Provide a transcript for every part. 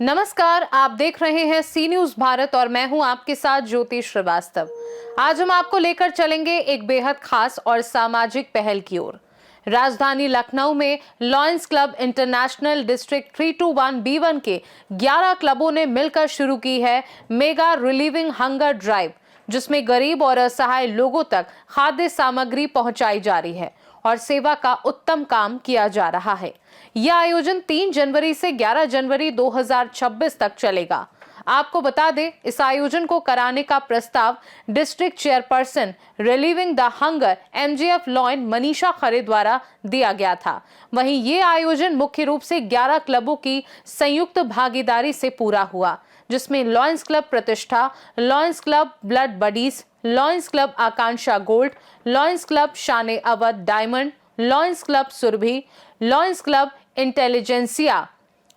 नमस्कार, आप देख रहे हैं सी न्यूज भारत और मैं हूं आपके साथ ज्योति श्रीवास्तव। आज हम आपको लेकर चलेंगे एक बेहद खास और सामाजिक पहल की ओर। राजधानी लखनऊ में lions club international district 321B1 के 11 क्लबों ने मिलकर शुरू की है मेगा रिलीविंग हंगर ड्राइव, जिसमें गरीब और असहाय लोगों तक खाद्य सामग्री पहुंचाई जा रही है और सेवा का उत्तम काम किया जा रहा है। यह आयोजन 3 जनवरी से 11 जनवरी 2026 तक चलेगा। आपको बता दें, इस आयोजन को कराने का प्रस्ताव district chairperson relieving the hunger MGF lion Manisha Khare द्वारा दिया गया था। वहीं ये आयोजन मुख्य रूप से 11 क्लबों की संयुक्त भागीदारी से पूरा हुआ, जिसमें lions club Pratishtha, lions club blood buddies, lions club Akanksha gold, lions club Shaan Awadh diamond, lions club Surabhi, lions club intelligentsia,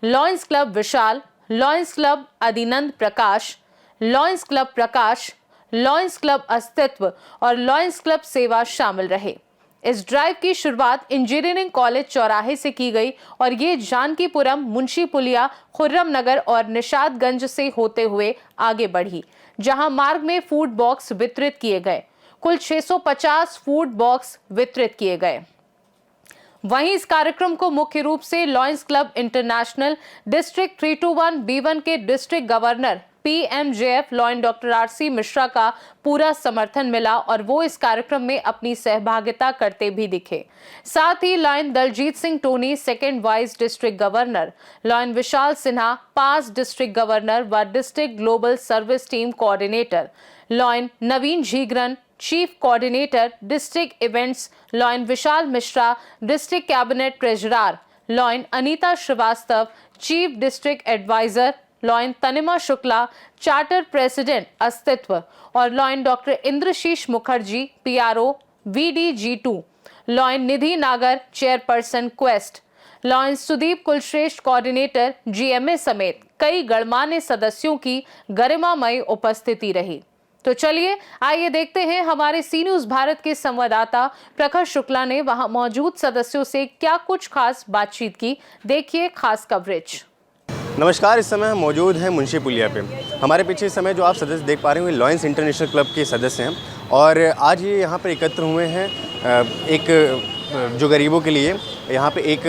lions club Vishal, lions club Adinand Prakash, lions club Prakash, lions club Astitva और लॉयंस क्लब सेवा शामिल रहे। इस ड्राइव की शुरुआत इंजीनियरिंग कॉलेज चौराहे से की गई और ये जानकीपुरम, मुंशी पुलिया, खुर्रम नगर और निषादगंज से होते हुए आगे बढ़ी, जहां मार्ग में फूड बॉक्स वितरित किए गए। कुल 650 फूड बॉक्स वितरित किए गए। वहीं इस कार्यक्रम को मुख्य रूप से lions club international district 321B1 के district governor PMJF lion doctor RC Mishra का पूरा समर्थन मिला और वो इस कार्यक्रम में अपनी सहभागिता करते भी दिखे। साथ ही lion Daljeet Singh Tony second vice district governor, lion Vishal Sinha past district governor व district global service team coordinator, lion Naveen Jhigran chief coordinator district events, lion Vishal Mishra district cabinet treasurer, lion Anita Srivastava chief district adviser, lion Tanima Shukla charter president Astitva और lion doctor Indrashish Mukherjee PRO VDG2, lion Nidhi Nagar chairperson quest, lion Sudeep Kulshreshtha coordinator GMA समेत कई गणमान्य सदस्यों की गरिमामय उपस्थिति रही। तो चलिए आइए देखते हैं हमारे सी न्यूज भारत के संवाददाता प्रखर शुक्ला ने वहां मौजूद सदस्यों से क्या कुछ खास बातचीत की। देखिए खास कवरेज। नमस्कार, इस समय हम मौजूद हैं मुंशी पुलिया पे। हमारे पीछे इस समय जो आप सदस्य देख पा रहे हैं लॉयंस इंटरनेशनल क्लब के सदस्य हैं और आज ये यहाँ पर एकत्र हुए हैं एक जो गरीबों के लिए यहाँ पे एक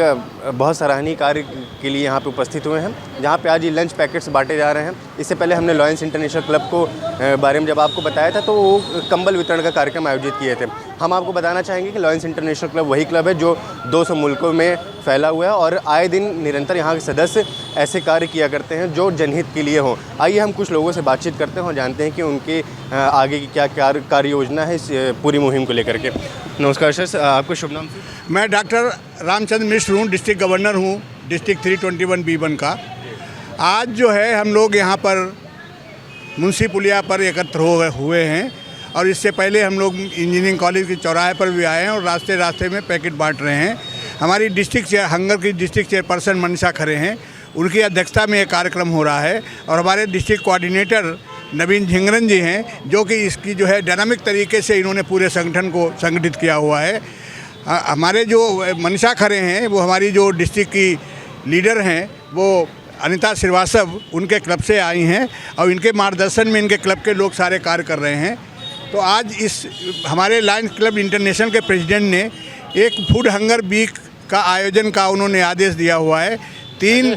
बहुत सराहनीय कार्य के लिए यहाँ पे उपस्थित हुए हैं, जहाँ पे आज ये लंच पैकेट्स बांटे जा रहे हैं। इससे पहले हमने लॉयंस इंटरनेशनल क्लब को बारे में जब आपको बताया था तो वो कंबल वितरण का कार्यक्रम आयोजित किए थे। हम आपको बताना चाहेंगे कि लॉयंस इंटरनेशनल क्लब वही क्लब है जो 200 मुल्कों में फैला हुआ है और आए दिन निरंतर यहाँ के सदस्य ऐसे कार्य किया करते हैं जो जनहित के लिए हों। आइए हम कुछ लोगों से बातचीत करते हैं और जानते हैं कि उनके आगे की क्या कार्य योजना है इस पूरी मुहिम को लेकर के। नमस्कार सर, आपको शुभ नाम? मैं डॉक्टर रामचंद्र मिश्र हूँ, डिस्ट्रिक्ट गवर्नर हूँ डिस्ट्रिक्ट 321B1 का। आज जो है हम लोग यहाँ पर मुंशी पुलिया पर एकत्र हुए हैं और इससे पहले हम लोग इंजीनियरिंग कॉलेज के चौराहे पर भी आए हैं और रास्ते रास्ते में पैकेट बांट रहे हैं। हमारी हंगर की डिस्ट्रिक्ट चेयरपर्सन मनीषा खरे हैं, उनकी अध्यक्षता में ये कार्यक्रम हो रहा है और हमारे डिस्ट्रिक्ट कोऑर्डिनेटर नवीन झीगरन जी हैं, जो कि इसकी जो है डायनामिक तरीके से इन्होंने पूरे संगठन को संगठित किया हुआ है। हमारे जो मनीषा खरे हैं वो हमारी जो डिस्ट्रिक्ट की लीडर हैं, वो अनीता श्रीवास्तव उनके क्लब से आई हैं और इनके मार्गदर्शन में इनके क्लब के लोग सारे कार्य कर रहे हैं। तो आज इस हमारे लॉयंस क्लब इंटरनेशनल के प्रेसिडेंट ने एक फूड हंगर वीक का आयोजन का उन्होंने आदेश दिया हुआ है। 3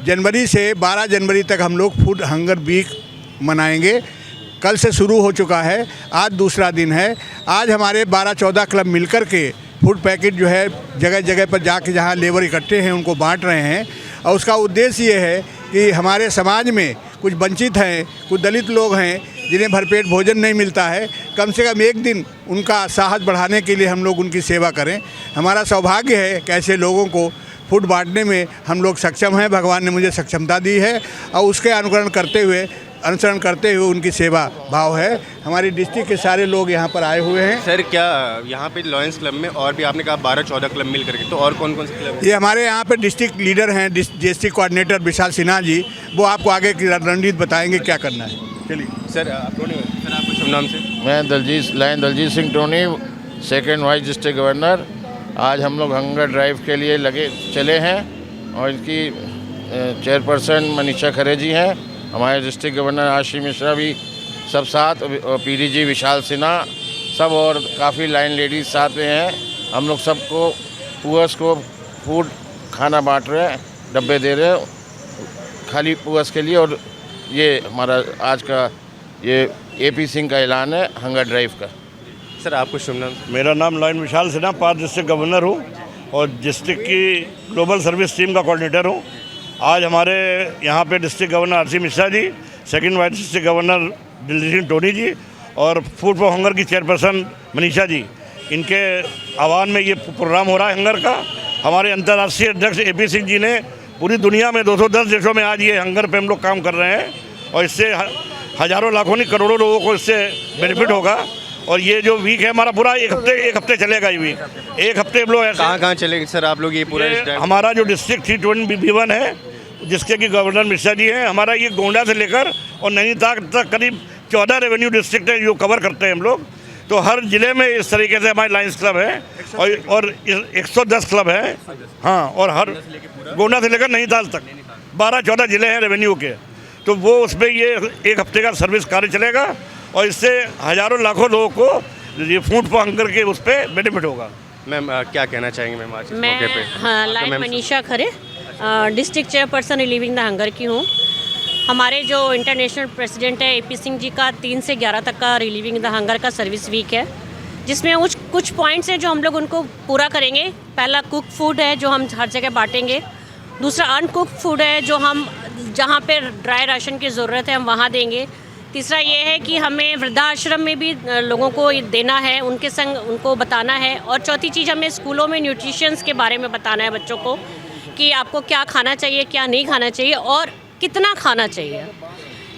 जनवरी से 12 जनवरी तक हम लोग फूड हंगर वीक मनाएंगे। कल से शुरू हो चुका है, आज दूसरा दिन है। आज हमारे 12-14 क्लब मिलकर के फूड पैकेट जो है जगह जगह पर जाके जहाँ लेबर इकट्ठे हैं उनको बांट रहे हैं और उसका उद्देश्य ये है कि हमारे समाज में कुछ वंचित हैं, कुछ दलित लोग हैं जिन्हें भरपेट भोजन नहीं मिलता है, कम से कम एक दिन उनका साहस बढ़ाने के लिए हम लोग उनकी सेवा करें। हमारा सौभाग्य है कि ऐसे लोगों को फूड बांटने में हम लोग सक्षम हैं। भगवान ने मुझे सक्षमता दी है और उसके अनुसरण करते हुए उनकी सेवा भाव है। हमारी डिस्ट्रिक्ट के सारे लोग यहाँ पर आए हुए हैं। सर, क्या यहाँ पे लॉयंस क्लब में और भी आपने कहा 12-14 क्लब मिल करके, तो और कौन कौन से क्लब हैं? ये हमारे यहाँ पे डिस्ट्रिक्ट लीडर हैं, डिस्ट्रिक्ट कोऑर्डिनेटर विशाल सिन्हा जी, वो आपको आगे की रणनीति बताएंगे क्या करना है। चलिए सर, आपको शुभ नाम से? मैं Daljeet Singh Tony, second vice district governor. आज हम लोग हंगर ड्राइव के लिए चले हैं और इनकी चेयरपर्सन मनीषा खरे जी हैं, हमारे डिस्ट्रिक्ट गवर्नर आशीष मिश्रा भी सब साथ, और पीडीजी विशाल सिन्हा सब, और काफ़ी लाइन लेडीज साथ में हैं। हम लोग सबको पुअर्स को फूड खाना बांट रहे हैं, डब्बे दे रहे हैं खाली पुअर्स के लिए। और ये हमारा आज का ये एपी सिंह का ऐलान है हंगर ड्राइव का। सर आपको शुभ नाम? मेरा नाम lion Vishal Sinha, 5 district governor हूँ और डिस्ट्रिक्ट की ग्लोबल सर्विस टीम का कोऑर्डिनेटर हूँ। आज हमारे यहाँ पे district governor RC Mishra ji, second vice district governor दिल्ली सिंह टोनी जी और फूड फॉर हंगर की चेयरपर्सन मनीषा जी, इनके आह्वान में ये प्रोग्राम हो रहा है हंगर का। हमारे अंतर्राष्ट्रीय अध्यक्ष एपी सिंह जी ने पूरी दुनिया में 210 देशों में आज ये हंगर पे हम लोग काम कर रहे हैं और इससे हज़ारों लाखों नहीं करोड़ों लोगों को इससे बेनिफिट होगा। और ये जो वीक है हमारा पूरा एक हफ्ते चलेगा। ये वीक एक हफ्ते हम लोग कहाँ चलेंगे सर आप लोग ये पूरा? हमारा जो डिस्ट्रिक्ट 321 है जिसके कि गवर्नर मिश्रा जी हैं, हमारा ये गोंडा से लेकर और नैनीताल तक करीब 14 रेवेन्यू डिस्ट्रिक्ट है जो कवर करते हैं हम लोग। तो हर ज़िले में इस तरीके से हमारे लाइन्स क्लब है और 110 क्लब है। हाँ, और हर गोंडा से लेकर नैनीताल तक 12-14 ज़िले हैं रेवेन्यू के। तो वो उसमें ये एक हफ्ते का सर्विस कार्य चलेगा और इससे हज़ारों लाखों लोगों को ये फूड फॉर हंगर के उस पर बेनिफिट होगा। मैम क्या कहना चाहेंगे मैम आज इस मैं मौके पे? हाँ, line Manisha Khare, district chairperson relieving the hunger की हूँ। हमारे जो इंटरनेशनल प्रेसिडेंट है एपी सिंह जी का 3 से 11 तक का रिलीविंग द हंगर का सर्विस वीक है, जिसमें कुछ पॉइंट्स हैं जो हम लोग उनको पूरा करेंगे। पहला कुक फूड है जो हम हर जगह बांटेंगे। दूसरा अनकुक्ड फूड है जो हम जहाँ पे ड्राई राशन की ज़रूरत है हम वहाँ देंगे। तीसरा ये है कि हमें वृद्धाश्रम में भी लोगों को देना है, उनके संग उनको बताना है। और चौथी चीज़ हमें स्कूलों में न्यूट्रिशंस के बारे में बताना है बच्चों को कि आपको क्या खाना चाहिए, क्या नहीं खाना चाहिए और कितना खाना चाहिए।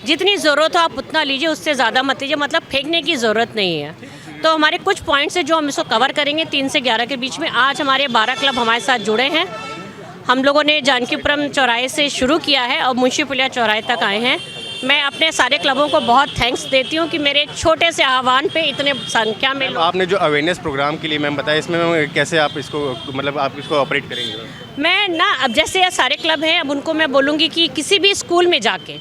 जितनी ज़रूरत हो आप उतना लीजिए, उससे ज़्यादा मत लीजिए, मतलब फेंकने की ज़रूरत नहीं है। तो हमारे कुछ पॉइंट्स हैं जो हम इसको कवर करेंगे 3 से 11 के बीच में। आज हमारे 12 क्लब हमारे साथ जुड़े हैं। हम लोगों ने जानकीपुरम चौराहे से शुरू किया है और मुंशी पुलिया चौराहे तक आए हैं। मैं अपने सारे क्लबों को बहुत थैंक्स देती हूँ कि मेरे छोटे से आह्वान पे इतने संख्या में लोग। आपने जो अवेयरनेस प्रोग्राम के लिए मैम बताया, इसमें कैसे आप इसको मतलब आप इसको ऑपरेट करेंगे? मैं ना अब जैसे ये सारे क्लब हैं, अब उनको मैं बोलूँगी कि किसी भी स्कूल में जाके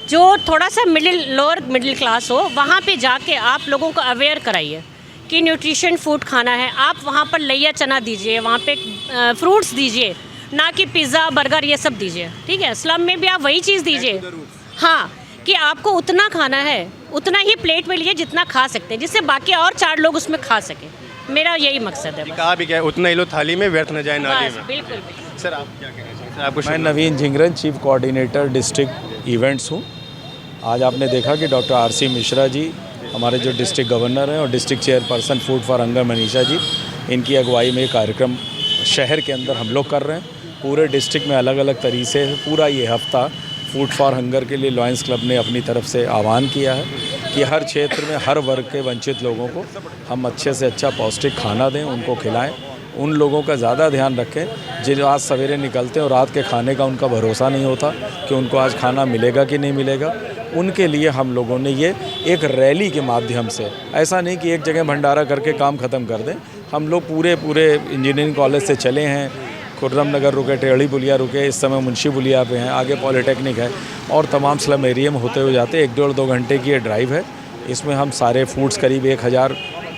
जो थोड़ा सा लोअर मिडिल क्लास हो, वहाँ पे जाके आप लोगों को अवेयर कराइए कि न्यूट्रिशन फूड खाना है। आप वहाँ पर लैया चना दीजिए, वहाँ पे फ्रूट्स दीजिए, ना कि पिज़्ज़ा बर्गर ये सब दीजिए। ठीक है, स्लम में भी आप वही चीज़ दीजिए। हाँ, कि आपको उतना खाना है उतना ही प्लेट में लीजिए जितना खा सकते हैं, जिससे बाकी और 4 लोग उसमें खा सकें। मेरा यही मकसद है। कहा भी क्या है, उतना ही लो थाली में, व्यर्थ न जाए नाली में। बिल्कुल। सर आप क्या कहना चाहेंगे? आपको मैं Naveen Jhingran, chief coordinator district events हूँ। आज आपने देखा कि डॉक्टर आरसी मिश्रा जी हमारे जो डिस्ट्रिक्ट गवर्नर हैं और district chairperson food for hunger Manisha ji, इनकी अगुवाई में कार्यक्रम शहर के अंदर हम लोग कर रहे हैं। पूरे डिस्ट्रिक्ट में अलग अलग तरीके से पूरा ये हफ्ता फूड फॉर हंगर के लिए लॉयंस क्लब ने अपनी तरफ से आह्वान किया है कि हर क्षेत्र में हर वर्ग के वंचित लोगों को हम अच्छे से अच्छा पौष्टिक खाना दें, उनको खिलाएं। उन लोगों का ज़्यादा ध्यान रखें जो आज सवेरे निकलते हैं और रात के खाने का उनका भरोसा नहीं होता कि उनको आज खाना मिलेगा कि नहीं मिलेगा। उनके लिए हम लोगों ने ये एक रैली के माध्यम से, ऐसा नहीं कि एक जगह भंडारा करके काम ख़त्म कर दें, हम लोग पूरे इंजीनियरिंग कॉलेज से चले हैं, खुर्रम नगर रुके, टेढ़ी पुलिया रुके, इस समय मुंशी पुलिया पे हैं, आगे पॉलिटेक्निक है और तमाम स्लम एरिया में होते हुए जाते। 1-1.5-2 घंटे की ये ड्राइव है। इसमें हम सारे फूड्स करीब 1000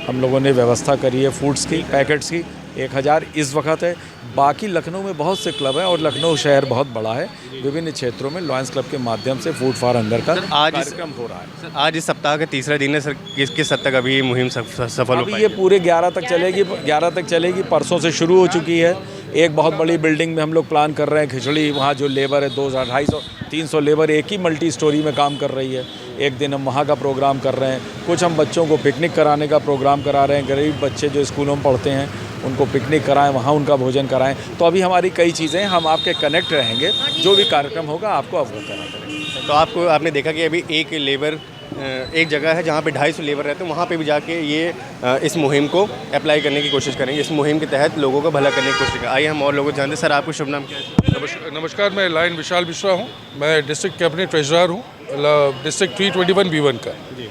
हम लोगों ने व्यवस्था करी है फूड्स की, पैकेट्स की 1000 इस वक्त है। बाकी लखनऊ में बहुत से क्लब हैं और लखनऊ शहर बहुत बड़ा है। विभिन्न क्षेत्रों में लॉयंस क्लब के माध्यम से फूड फॉर हंगर का कार्यक्रम हो रहा है। आज इस सप्ताह का तीसरा दिन है सर, किस हद तक अभी मुहिम सफल हो पाई? ये पूरे 11 तक चलेगी। 11 तक चलेगी, परसों से शुरू हो चुकी है। एक बहुत बड़ी बिल्डिंग में हम लोग प्लान कर रहे हैं खिचड़ी, वहाँ जो लेबर है 200-250-300 लेबर एक ही मल्टी स्टोरी में काम कर रही है। एक दिन हम वहाँ का प्रोग्राम कर रहे हैं। कुछ हम बच्चों को पिकनिक कराने का प्रोग्राम करा रहे हैं। गरीब बच्चे जो स्कूलों में पढ़ते हैं उनको पिकनिक कराएं, वहाँ उनका भोजन कराएं। तो अभी हमारी कई चीज़ें, हम आपके कनेक्ट रहेंगे, जो भी कार्यक्रम होगा आपको अवगत करा करेंगे। तो आपने देखा कि अभी एक जगह है जहाँ पे 250 लेबर रहते हैं, वहाँ पे भी जाके ये इस मुहिम को अप्लाई करने की कोशिश करेंगे। इस मुहिम के तहत लोगों को भला करने की कोशिश करें। आइए हम और लोगों को जानते हैं। सर आपको शुभ नाम क्या है? नमस्कार, मैं लाइन विशाल मिश्रा हूँ। मैं डिस्ट्रिक्ट कैबिनेट ट्रेजरर हूँ डिस्ट्रिक्ट 321B1 का। जी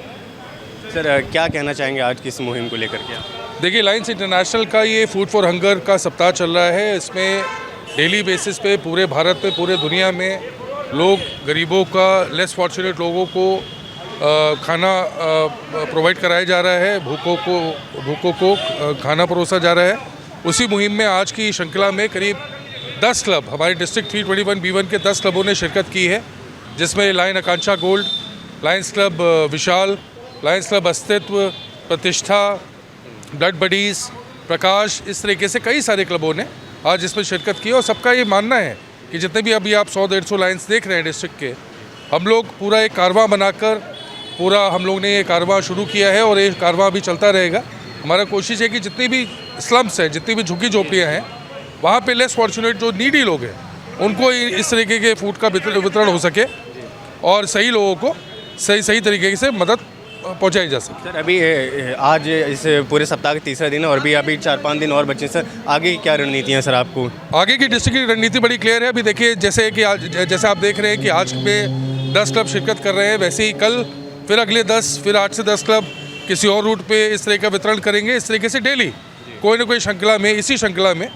सर, क्या कहना चाहेंगे आज की इस मुहिम को लेकर के? देखिए, लाइन्स इंटरनेशनल का ये फूड फॉर हंगर का सप्ताह चल रहा है। इसमें डेली बेसिस पे पूरे भारत में, पूरे दुनिया में लोग, गरीबों का, लेस फॉर्चुनेट लोगों को खाना प्रोवाइड कराया जा रहा है, भूखों को खाना परोसा जा रहा है। उसी मुहिम में आज की श्रृंखला में करीब 10 क्लब, हमारे डिस्ट्रिक्ट 321 B1 के 10 क्लबों ने शिरकत की है, जिसमें लायन आकांक्षा गोल्ड, लायंस क्लब विशाल, लायंस क्लब अस्तित्व, प्रतिष्ठा, ब्लड बडीज़, प्रकाश, इस तरीके से कई सारे क्लबों ने आज इसमें शिरकत की। और सबका ये मानना है कि जितने भी अभी आप 100-150 लायंस देख रहे हैं डिस्ट्रिक्ट के, हम लोग पूरा एक कारवां बनाकर हम लोग ने ये कारवां शुरू किया है और ये कारवां भी चलता रहेगा। हमारा कोशिश है कि जितनी भी स्लम्स हैं, जितनी भी झुग्गी झोपड़ियाँ हैं, वहाँ पे लेस फॉर्चुनेट जो नीडी लोग हैं, उनको इस तरीके के फूड का वितरण हो सके और सही लोगों को सही तरीके से मदद पहुंचाई जा सके। सर, अभी आज इस पूरे सप्ताह का तीसरा दिन है और भी अभी 4-5 दिन और बचे। सर, आगे की क्या रणनीति है? सर, आपको आगे की डिस्ट्रिक्ट की रणनीति बड़ी क्लियर है। अभी देखिए, जैसे आप देख रहे हैं कि आज में 10 क्लब शिरकत कर रहे हैं, वैसे ही कल फिर अगले 10, फिर 8 से 10 क्लब किसी और रूट पे इस तरह का वितरण करेंगे। इस तरीके से डेली कोई ना कोई श्रृंखला में, इसी श्रृंखला में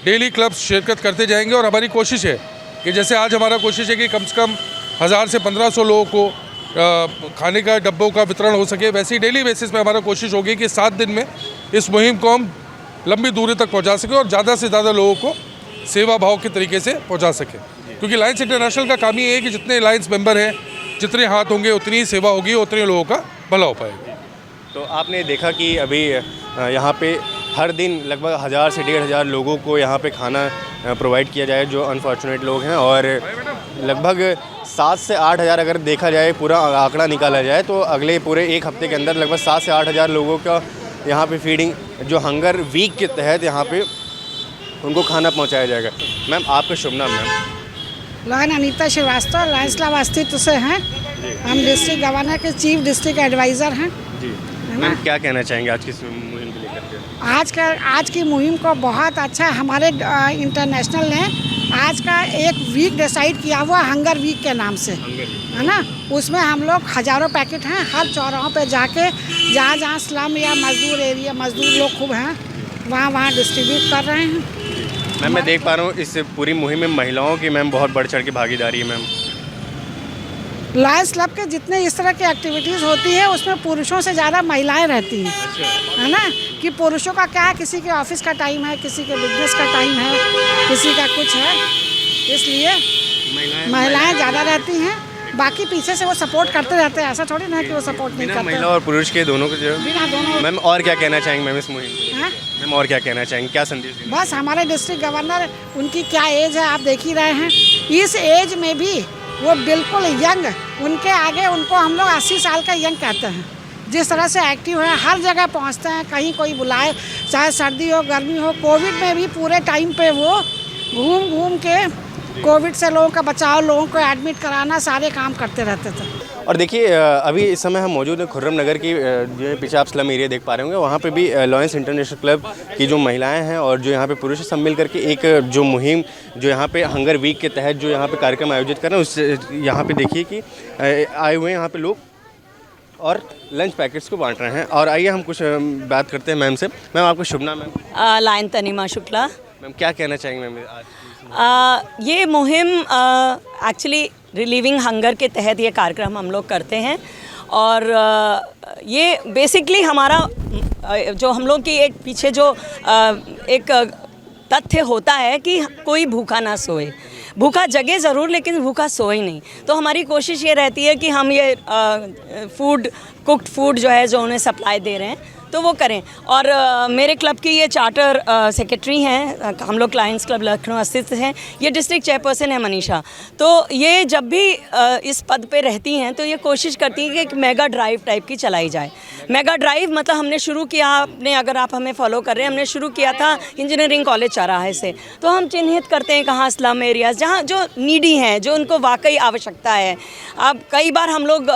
डेली क्लब शिरकत करते जाएंगे। और हमारी कोशिश है कि जैसे आज हमारा कोशिश है कि कम से कम 1000 से 1500 लोगों को खाने का डब्बों का वितरण हो सके, वैसे ही डेली बेसिस पे हमारा कोशिश होगी कि 7 दिन में इस मुहिम को हम लंबी दूरी तक पहुंचा सके और ज़्यादा से ज़्यादा लोगों को सेवा भाव के तरीके से पहुंचा सके। क्योंकि लायंस इंटरनेशनल का काम ये है कि जितने लायंस मेंबर हैं, जितने हाथ होंगे, उतनी ही सेवा होगी, उतने लोगों का भला हो पाएगा। तो आपने देखा कि अभी यहाँ पे हर दिन लगभग 1000 से 1500 लोगों को यहाँ पे खाना प्रोवाइड किया जाए जो अनफॉर्चुनेट लोग हैं, और लगभग 7 से 8000 अगर देखा जाए, पूरा आंकड़ा निकाला जाए, तो अगले पूरे एक हफ्ते के अंदर लगभग 7 से 8000 लोगों का यहाँ पे फीडिंग, जो हंगर वीक के तहत यहाँ पे उनको खाना पहुँचाया जाएगा। मैम, आपका शुभ नाम? Ma'am, lion Anita Shrivastava, lions club Astitva से हैं। हम डिस्ट्रिक्ट गवर्नर के चीफ डिस्ट्रिक्ट एडवाइज़र हैं। जी मैम, क्या कहना चाहेंगे आज की मुहिम को लेकर? आज की मुहिम को बहुत अच्छा हमारे इंटरनेशनल ने आज का एक वीक डिसाइड किया हुआ, हंगर वीक के नाम से, है ना। उसमें हम लोग हज़ारों पैकेट हैं, हर चौराहों पे जाके जहाँ स्लम या मजदूर एरिया, मजदूर लोग खूब हैं, वहाँ डिस्ट्रीब्यूट कर रहे हैं। मैम, मैं देख पा रहा हूँ इस पूरी मुहिम में महिलाओं की मैम बहुत बढ़ चढ़ के भागीदारी है। मैम, लायंस क्लब के जितने इस तरह की एक्टिविटीज़ होती है उसमें पुरुषों से ज़्यादा महिलाएं रहती हैं, है ना। कि पुरुषों का क्या है, किसी के ऑफिस का टाइम है, किसी के बिजनेस का टाइम है, किसी का कुछ है, इसलिए महिलाएं ज़्यादा रहती हैं। बाकी पीछे से वो सपोर्ट करते रहते हैं, ऐसा थोड़ी ना कि वो सपोर्ट नहीं करते। महिला और पुरुष के दोनों को जो बिना दोनों। मैम, और क्या कहना चाहेंगे मैम इस मुहिम? मैम, और क्या कहना चाहेंगे, क्या संदेश? बस हमारे डिस्ट्रिक्ट गवर्नर, उनकी क्या एज है आप देख ही रहे हैं, इस एज में भी वो बिल्कुल यंग, उनके आगे उनको हम लोग 80 साल का यंग कहते हैं। जिस तरह से एक्टिव है, हर जगह पहुंचते हैं, कहीं कोई बुलाए, चाहे सर्दी हो गर्मी हो। कोविड में भी पूरे टाइम पे वो घूम के कोविड से लोगों का बचाव, लोगों को एडमिट कराना, सारे काम करते रहते थे। और देखिए, अभी इस समय हम मौजूद हैं खुर्रम नगर की, जो पीछे आप स्लम एरिया देख पा रहे होंगे, वहाँ पे भी लायंस इंटरनेशनल क्लब की जो महिलाएं हैं और जो यहाँ पे पुरुष सब मिल करके एक जो मुहिम, जो यहाँ पे हंगर वीक के तहत जो यहाँ पे कार्यक्रम आयोजित कर रहे हैं, उस यहाँ पे देखिए कि आए हुए हैं यहाँ पे लोग और लंच पैकेट्स को बांट रहे हैं। और आइए हम कुछ बात करते हैं मैम से। मैम, आपका शुभ नाम? Ma'am, lion Tanima Shukla. Ma'am, क्या कहना चाहेंगे मैम आज? ये मुहिम एक्चुअली रिलीविंग हंगर के तहत ये कार्यक्रम हम लोग करते हैं, और ये बेसिकली हमारा जो हम लोग की एक पीछे जो एक तथ्य होता है कि कोई भूखा ना सोए, भूखा जगे ज़रूर लेकिन भूखा सोए नहीं। तो हमारी कोशिश ये रहती है कि हम ये फूड, कुक्ड फूड जो है, जो उन्हें सप्लाई दे रहे हैं, तो वो करें। और मेरे क्लब की ये चार्टर सेक्रेटरी हैं, हम लोग लायंस क्लब लखनऊ अस्तित्व हैं, ये डिस्ट्रिक्ट चेयरपर्सन है मनीषा। तो ये जब भी इस पद पे रहती हैं तो ये कोशिश करती हैं कि एक मेगा ड्राइव टाइप की चलाई जाए। मेगा ड्राइव मतलब हमने शुरू किया, आपने अगर आप हमें फॉलो कर रहे हैं, हमने शुरू किया था इंजीनियरिंग कॉलेज चौराहे से। तो हम चिन्हित करते हैं कहाँ स्लम एरियाज़, जहाँ जो नीडी हैं, जो उनको वाकई आवश्यकता है। अब कई बार हम लोग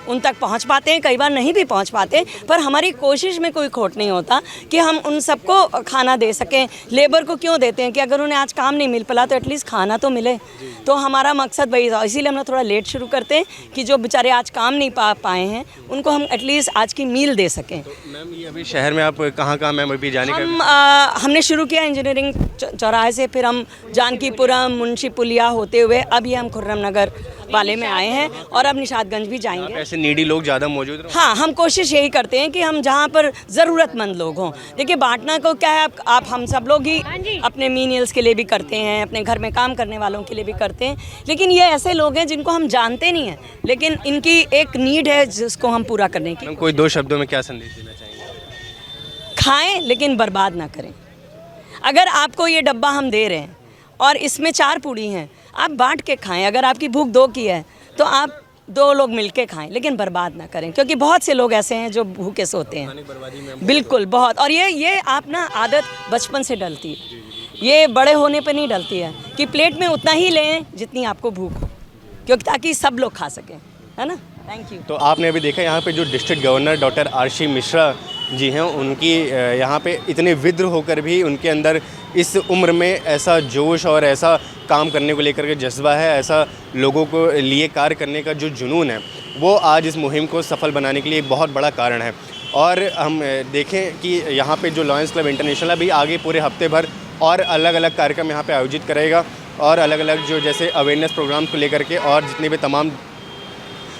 उन तक पहुँच पाते हैं, कई बार नहीं भी पहुँच पाते, पर हमारी कोशिश कोशिश में कोई खोट नहीं होता कि हम उन सबको खाना दे सकें। लेबर को क्यों देते हैं कि अगर उन्हें आज काम नहीं मिल पाला तो एटलीस्ट खाना तो मिले। तो हमारा मकसद वही था, इसीलिए हम लोग थोड़ा लेट शुरू करते हैं कि जो बेचारे आज काम नहीं पाए हैं उनको हम एटलीस्ट आज की मील दे सकें। तो मैम ये अभी शहर में आप कहाँ मैम अभी जाने का? हमने शुरू किया इंजीनियरिंग चौराहे से, फिर हम जानकीपुरम, मुंशी पुलिया होते हुए अभी हम खुर्रम नगर वाले में आए हैं और अब निशादगंज भी जाएंगे। ऐसे नीडी लोग ज़्यादा मौजूद हैं? हाँ, हम कोशिश यही करते हैं कि हम जहाँ पर ज़रूरतमंद लोग हों। देखिए बांटना को क्या है, आप हम सब लोग ही अपने मीनियल्स के लिए भी करते हैं, अपने घर में काम करने वालों के लिए भी करते हैं, लेकिन ये ऐसे लोग हैं जिनको हम जानते नहीं हैं, लेकिन इनकी एक नीड है जिसको हम पूरा करने की। कोई 2 शब्दों में क्या संदेश देना चाहेंगे? खाएं लेकिन बर्बाद ना करें। अगर आपको ये डब्बा हम दे रहे हैं और इसमें 4 पूड़ी हैं, आप बांट के खाएं। अगर आपकी भूख 2 की है तो आप 2 लोग मिलके खाएं, लेकिन बर्बाद ना करें, क्योंकि बहुत से लोग ऐसे हैं जो भूखे सोते हैं। बिल्कुल, बहुत। और ये आप ना आदत बचपन से डलती है, ये बड़े होने पे नहीं डलती है कि प्लेट में उतना ही लें जितनी आपको भूख हो, क्योंकि ताकि सब लोग खा सकें, है ना। Thank you. तो आपने अभी देखा यहाँ पे जो district governor doctor RC Mishra ji हैं, उनकी यहाँ पे इतने विद्र होकर भी उनके अंदर इस उम्र में ऐसा जोश और ऐसा काम करने को लेकर के जज्बा है, ऐसा लोगों को लिए कार्य करने का जो जुनून है, वो आज इस मुहिम को सफल बनाने के लिए एक बहुत बड़ा कारण है। और हम देखें कि यहाँ पे जो लॉयंस क्लब इंटरनेशनल अभी आगे पूरे हफ्ते भर और अलग अलग कार्यक्रम यहाँ पे आयोजित करेगा, और अलग अलग जो जैसे अवेयरनेस प्रोग्राम को लेकर के और जितने भी तमाम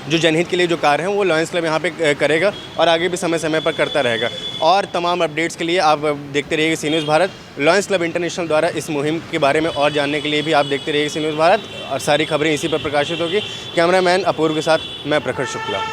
जो जनहित के लिए जो कार्य हैं वो लॉयंस क्लब यहाँ पे करेगा और आगे भी समय समय पर करता रहेगा। और तमाम अपडेट्स के लिए आप देखते रहिए C news Bharat. Lions club international द्वारा इस मुहिम के बारे में और जानने के लिए भी आप देखते रहिए सी न्यूज़ भारत, और सारी खबरें इसी पर प्रकाशित होगी। कैमरामैन अपूर्व के साथ मैं प्रखर शुक्ला।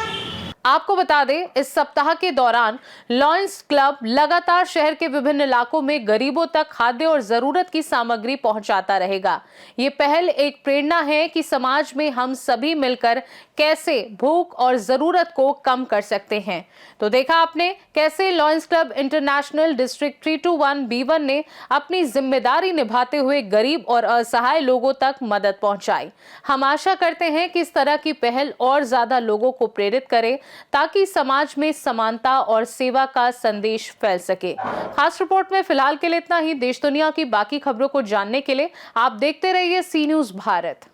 आपको बता दें, इस सप्ताह के दौरान लॉयंस क्लब लगातार शहर के विभिन्न इलाकों में गरीबों तक खाद्य और जरूरत की सामग्री पहुंचाता रहेगा। ये पहल एक प्रेरणा है कि समाज में हम सभी मिलकर कैसे भूख और जरूरत को कम कर सकते हैं। तो देखा आपने कैसे lions club international district 321B1 ने अपनी जिम्मेदारी निभाते हुए गरीब और असहाय लोगों तक मदद पहुंचाई। हम आशा करते हैं कि इस तरह की पहल और ज्यादा लोगों को प्रेरित करे, ताकि समाज में समानता और सेवा का संदेश फैल सके। खास रिपोर्ट में फिलहाल के लिए इतना ही। देश दुनिया की बाकी खबरों को जानने के लिए आप देखते रहिए सी न्यूज़ भारत।